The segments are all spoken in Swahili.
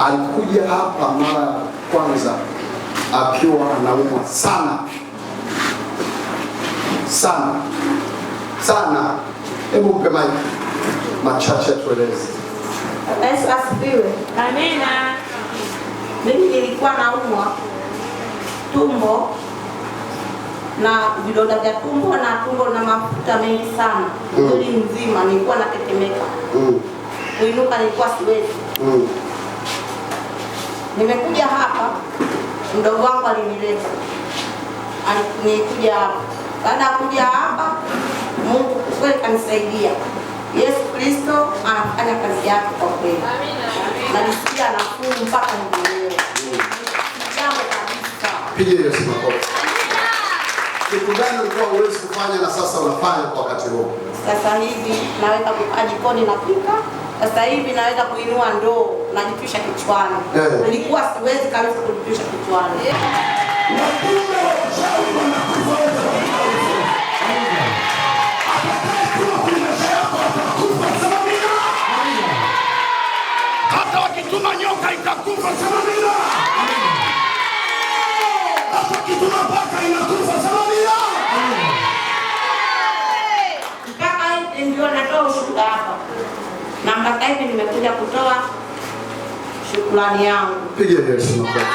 Alikuja hapa mara ya kwanza akiwa anaumwa sana sana sana. Hebu mpe maiki machache tueleze. Yesu asifiwe. Amina. Mimi nilikuwa naumwa tumbo na vidonda vya tumbo na tumbo na mafuta mengi sana. Mwili mzima nilikuwa natetemeka. Kuinuka nilikuwa siwezi. Nimekuja hapa, mdogo wangu alinileta. Nilikuja hapa. Baada ya kuja hapa, Mungu kweli kanisaidia. Yesu Kristo anafanya kazi yake kwa kweli. Amina. Nalisikia nafuu mpaka leo. Jambo kabisa. Pigie Yesu makofi. Kitu gani ulikuwa huwezi kufanya na sasa unafanya kwa wakati huu? Sasa hivi naweza kukaa jikoni napika. Sasa hivi naweza kuinua ndoo najitwisha kichwani. Nilikuwa siwezi kabisa kujitwisha kichwani. Hata wakituma nyoka itakufa, sema amina. Hata wakituma paka inakufa, sema amina. Mpaka hivi ndio natoa ushuhuda hapa. Na mpaka hivi nimekuja kutoa shukrani yangu. Pigie Yesu makofi.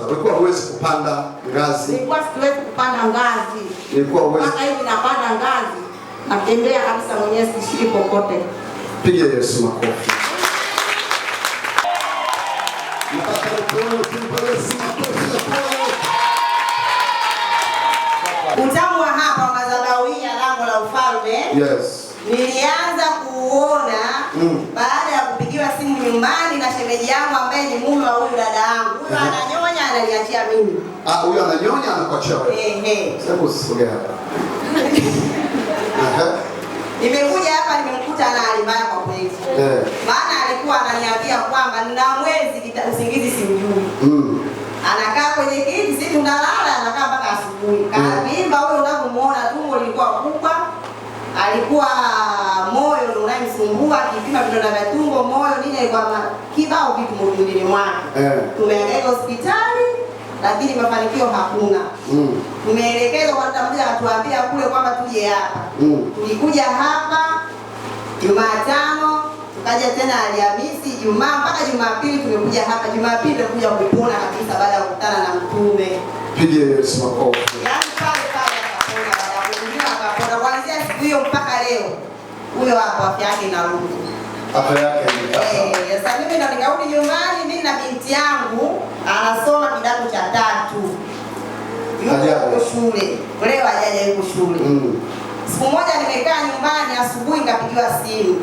Ulikuwa huwezi kupanda ngazi. Nilikuwa siwezi kupanda ngazi. Nilikuwa huwezi. Mpaka hivi napanda ngazi. Natembea kabisa mwenyewe sishiki popote. Pigie Yesu makofi. Utamu wa hapa madhabahu ya lango la ufalme. Yes. Nilianza kuona baada ya kupigiwa simu nyumbani na shemeji yangu ambaye ni mume wa huyu dada yangu. Huyu ananyonya ananiachia mimi. Huyu ananyonya anakuachia wewe. Hebu usogea hapa. Nimekuja hapa nimemkuta na hali mbaya kwa kweli. Maana alikuwa ananiambia kwamba nina mwezi usingizi simjui. Anakaa kwenye kiti sisi tunalala anakaa mpaka asubuhi. Kavimba huyo unavyomuona tumbo lilikuwa kubwa. Alikuwa moyo ndio unamsumbua, akipima vidonda vya tumbo, moyo nini alikuwa kibao vitu mwilini mwake. Tumeelekea hospitali lakini mafanikio hakuna. Tumeelekezwa kwa mtu mmoja akatuambia kule kwamba tuje hapa. Tulikuja hapa Jumatano, tukaja tena Alhamisi, Ijumaa mpaka Jumapili tumekuja hapa. Jumapili tumekuja kupona kabisa baada ya kukutana na mtume. Pigie Yesu makofi. Yaani pale akapona, baada ya kuhudumia akapona. Kuanzia siku hiyo mpaka leo huyo hapo afya yake inarudi. Afya yake ni sasa mimi ndo nikarudi nyumbani, mimi na binti yangu anasoma kidato cha 3. Yuko shule. Leo hajaja yuko shule. Siku moja nimekaa nyumbani asubuhi nikapigiwa simu.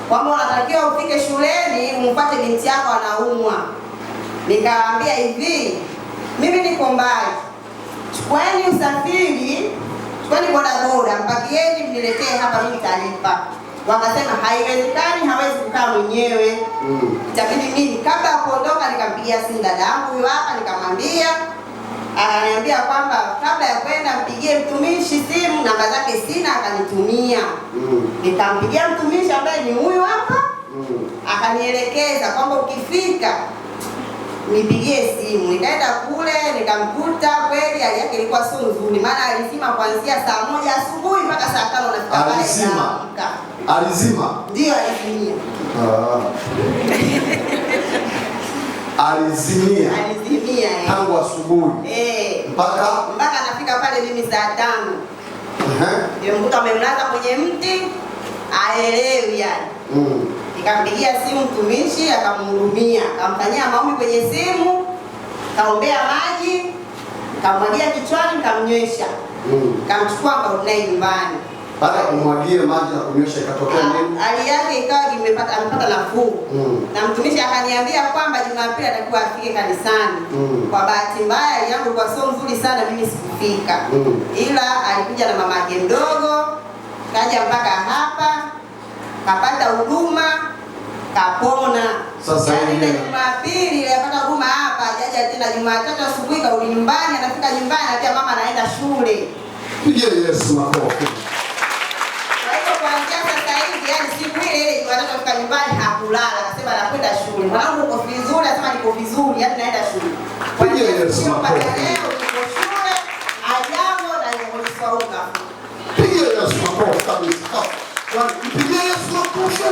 Kwamba unatakiwa ufike shuleni umpate binti yako anaumwa. Nikawaambia hivi, mimi niko mbali. Chukueni usafiri, chukueni bodaboda, mpakieni mniletee hapa mimi nitalipa. Wakasema haiwezekani, hawezi kukaa mwenyewe. Itabidi mimi kabla ya kuondoka nikampigia simu dada yangu huyu hapa nikamwambia. Akaniambia kwamba kabla ya kwenda mpigie mtumishi simu, namba zake sina, akanitumia. Nikampigia mtumishi ambaye ni huyu hapa. Akanielekeza kwamba ukifika nipigie simu. Nikaenda kule nikamkuta kweli hali yake ilikuwa sio nzuri, maana alisima kuanzia saa 1 asubuhi mpaka saa 5 nafika pale. Alizima? Ndio alizimia. Alizimia. Alizimia. Tangu asubuhi. Mpaka anafika pale mimi saa 5. Ndio mkuta amemlaza kwenye mti, aelewi yani. Nikampigia simu mtumishi akamhudumia, akamfanyia maombi kwenye simu, kaombea maji, kamwagia kichwani, kamnywesha. Kamchukua akarudi naye nyumbani. Baada ya kumwagia maji na kunywesha ikatokea nini? Hali yake ikawa amepata nafuu. Na mtumishi akaniambia kwamba Jumapili atakuwa afike kanisani. Kwa bahati mbaya hali yangu ilikuwa sio nzuri sana, mimi sikufika. Ila alikuja na mama yake mdogo, kaja mpaka hapa, kapata huduma, kapona. Sasa hivi Jumapili alipata huduma hapa, hajaja tena. Jumatatu asubuhi karudi nyumbani, anafika nyumbani anambia mama anaenda shule. Pigie Yesu makofi. Kwa hiyo kuanzia sasa hivi yani siku ile Jumatatu kulala, akasema anakwenda shule. Mwanangu uko vizuri? Anasema niko vizuri, hadi naenda shule. Kwa hiyo leo niko shule, ajabu na nimesauka. Pigia Yesu makofi kabisa. Pigia Yesu makofi.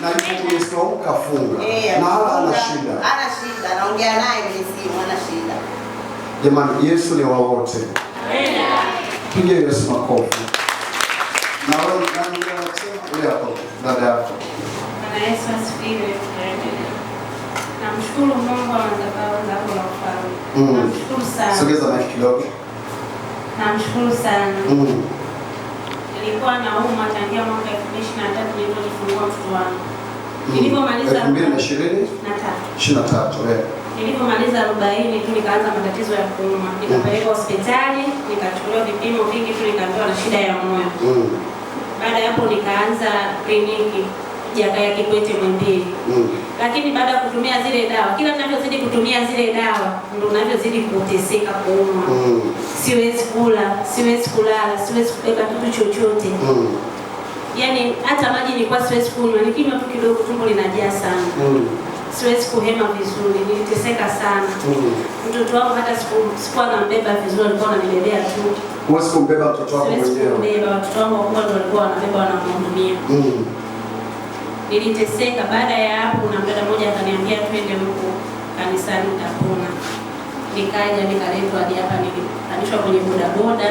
Na yuko kafunga. Na ana shida. Ana shida, naongea naye kwenye simu, ana shida. Jamani, Yesu ni wa wote. Amen. Pigia Yesu makofi. Na wewe nani unasema ule hapo dada yako? Bwana Yesu asifiwe. Namshukuru Mungu wa madhabahu zako na ufalme. Namshukuru sana. Sogeza mic kidogo. Namshukuru sana. Nilikuwa naumwa tangia mwaka 2023 nilipojifungua mtoto wangu. Nilipomaliza 2023. Nilipomaliza 40 tu nikaanza matatizo ya kuumwa. Nikapelekwa hospitali, nikachukuliwa vipimo vingi tu nikaambiwa na shida ya moyo. Baada ya hapo nikaanza kliniki Jakaya Kikwete Mwimbili. Lakini baada ya kutumia zile dawa, kila ninavyozidi kutumia zile dawa ndio ninavyozidi kuteseka kuumwa. Siwezi kula, siwezi kulala, siwezi kubeba kitu chochote. Yaani hata maji nilikuwa siwezi kunywa, nikinywa tu kidogo tumbo linajaa sana. Siwezi kuhema vizuri, niliteseka sana. Mtoto wangu hata sikuwa nambeba vizuri, alikuwa ananibebea tu. Huwezi kumbeba mtoto wako mwenyewe? Siwezi kumbeba, watoto wangu wakubwa ndio walikuwa wanabeba wanamhudumia. Niliteseka. Baada ya hapo kuna mdada mmoja akaniambia twende huko kanisani utapona. Nikaja nikaletwa hadi hapa, nilipandishwa kwenye bodaboda.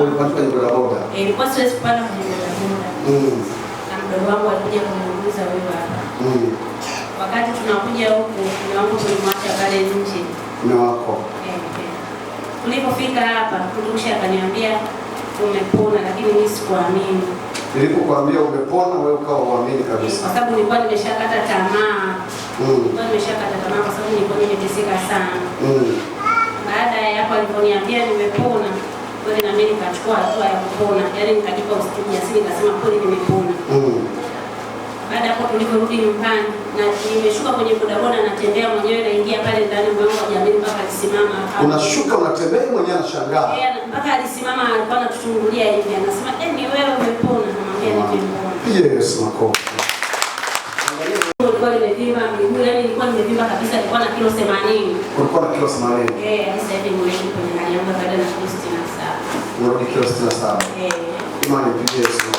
Ulipandishwa kwenye bodaboda? Ilikuwa siwezi kupanda kwenye bodaboda. Na mdogo wangu alikuja kuniuliza wewe hapa. Wakati tunakuja huku, mume wangu tulimwacha pale nje. Mume wako? Tulipofika hapa, mtumishi akaniambia umepona, lakini mimi sikuamini. Nilipokuambia umepona wewe ukawa uamini kabisa? Kwa sababu nilikuwa nimeshakata tamaa. Nimeshakata tamaa kwa sababu nilikuwa nimeteseka sana. Baada ya hapo aliponiambia nimepona, kweli na mimi nikachukua hatua ya kupona. Yaani nikajipa ujasiri nikasema kweli nimepona. Baada hapo tuliporudi nyumbani na nimeshuka kwenye bodaboda natembea mwenyewe naingia pale ndani mwangu wa jamii mpaka alisimama. Unashuka unatembea mwenyewe anashangaa. Mpaka alisimama alikuwa anatuchungulia hivi anasema ni wewe umepona, namwambia nimepona. Yes, makofi. Nilikuwa nimevimba miguu, yani nilikuwa nimevimba kabisa, nilikuwa na kilo 80. Ulikuwa na kilo 80? Sasa hivi nimerudi kwenye hali yangu baada ya kilo 67. Unarudi kilo 67? Imani pigie Yesu.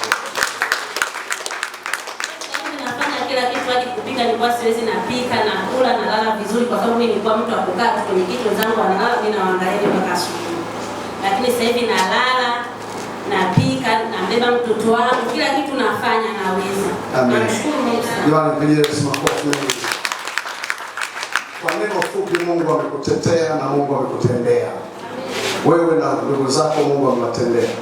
Kila kitu hadi kupika nilikuwa siwezi, napika na kula na lala vizuri kwa sababu mimi nilikuwa mtu wa kukaa tu kwenye kiti, wenzangu wanalala mimi nawaangalia mpaka asubuhi. Lakini sasa hivi nalala, napika, nambeba mtoto wangu, kila kitu nafanya naweza. Nashukuru Mungu sana. Jamani pigie Yesu makofi. Kwa neno fupi Mungu amekutetea na Mungu amekutendea. Wewe na ndugu zako Mungu amewatendea.